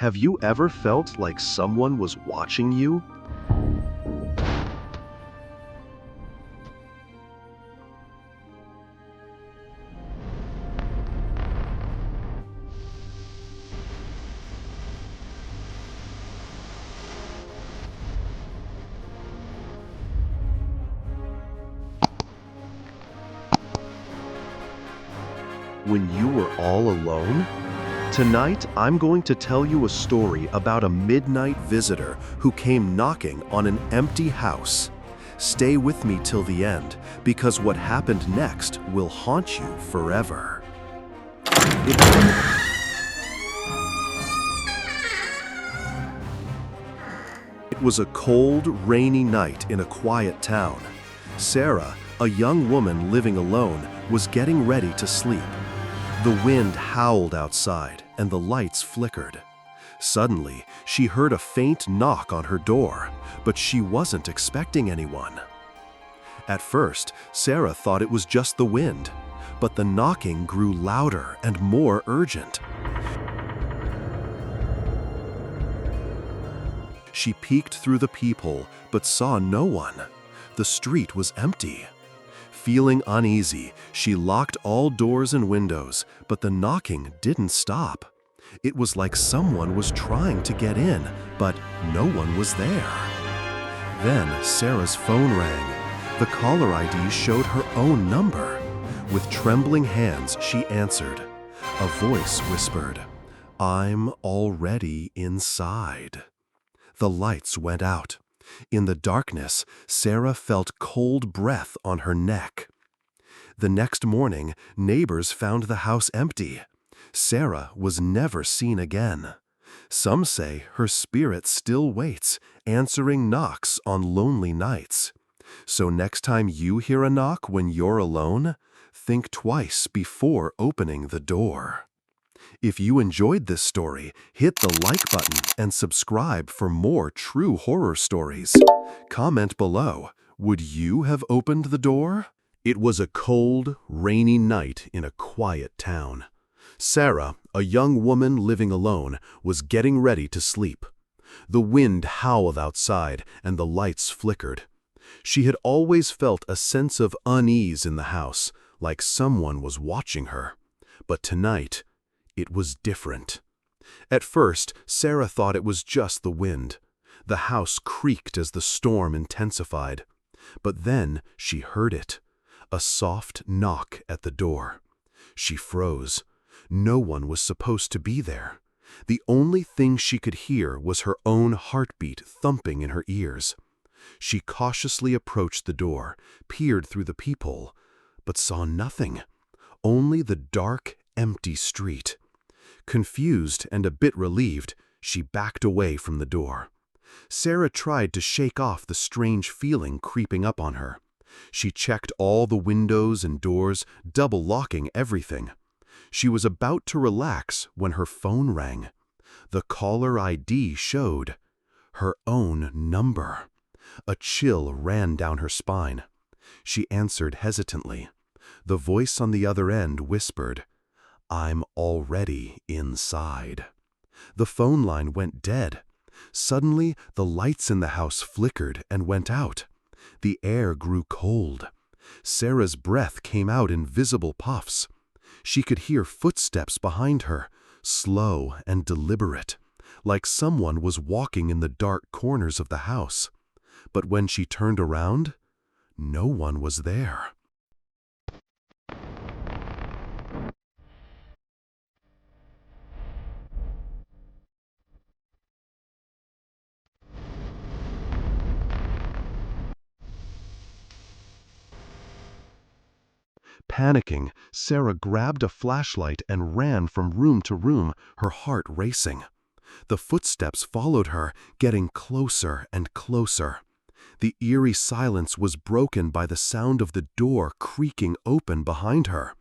Have you ever felt like someone was watching you? When you were all alone? Tonight, I'm going to tell you a story about a midnight visitor who came knocking on an empty house. Stay with me till the end, because what happened next will haunt you forever. It It was a cold, rainy night in a quiet town. Sara, a young woman living alone, was getting ready to sleep. The wind howled outside and the lights flickered. Suddenly, she heard a faint knock on her door, but she wasn't expecting anyone. At first, Sara thought it was just the wind, but the knocking grew louder and more urgent. She peeked through the peephole, but saw no one. The street was empty. Feeling uneasy, she locked all doors and windows, but the knocking didn't stop. It was like someone was trying to get in, but no one was there. Then Sara's phone rang. The caller ID showed her own number. With trembling hands, she answered. A voice whispered, "I'm already inside." The lights went out. In the darkness, Sara felt cold breath on her neck. The next morning, neighbors found the house empty. Sara was never seen again. Some say her spirit still waits, answering knocks on lonely nights. So next time you hear a knock when you're alone, think twice before opening the door. If you enjoyed this story, hit the like button and subscribe for more true horror stories. Comment below, would you have opened the door? It was a cold, rainy night in a quiet town. Sara, a young woman living alone, was getting ready to sleep. The wind howled outside and the lights flickered. She had always felt a sense of unease in the house, like someone was watching her. But tonight, it was different. At first, Sara thought it was just the wind. The house creaked as the storm intensified. But then she heard it, a soft knock at the door. She froze. No one was supposed to be there. The only thing she could hear was her own heartbeat thumping in her ears. She cautiously approached the door, peered through the peephole, but saw nothing, only the dark, empty street. Confused and a bit relieved, she backed away from the door. Sara tried to shake off the strange feeling creeping up on her. She checked all the windows and doors, double-locking everything. She was about to relax when her phone rang. The caller ID showed her own number. A chill ran down her spine. She answered hesitantly. The voice on the other end whispered, "I'm already inside." The phone line went dead. Suddenly, the lights in the house flickered and went out. The air grew cold. Sara's breath came out in visible puffs. She could hear footsteps behind her, slow and deliberate, like someone was walking in the dark corners of the house. But when she turned around, no one was there. Panicking, Sara grabbed a flashlight and ran from room to room, her heart racing. The footsteps followed her, getting closer and closer. The eerie silence was broken by the sound of the door creaking open behind her.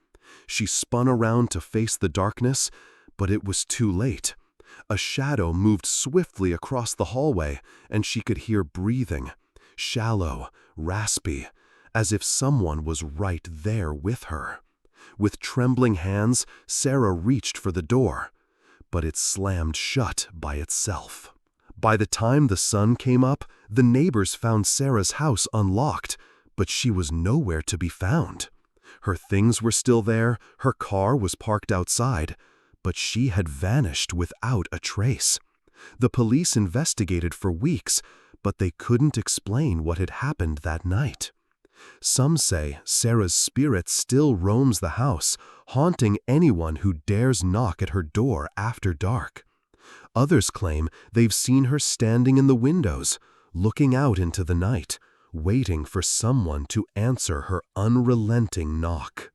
She spun around to face the darkness, but it was too late. A shadow moved swiftly across the hallway, and she could hear breathing, shallow, raspy, as if someone was right there with her. With trembling hands, Sara reached for the door. but it slammed shut by itself. By the time the sun came up, the neighbors found Sara's house unlocked, but she was nowhere to be found. Her things were still there, her car was parked outside, but she had vanished without a trace. The police investigated for weeks, but they couldn't explain what had happened that night. Some say Sara's spirit still roams the house, haunting anyone who dares knock at her door after dark. Others claim they've seen her standing in the windows, looking out into the night, waiting for someone to answer her unrelenting knock.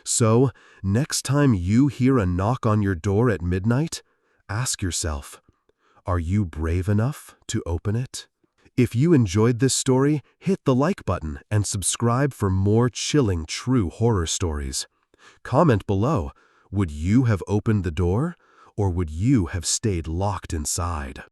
So, next time you hear a knock on your door at midnight, ask yourself, are you brave enough to open it? If you enjoyed this story, hit the like button and subscribe for more chilling true horror stories. Comment below, would you have opened the door, or would you have stayed locked inside?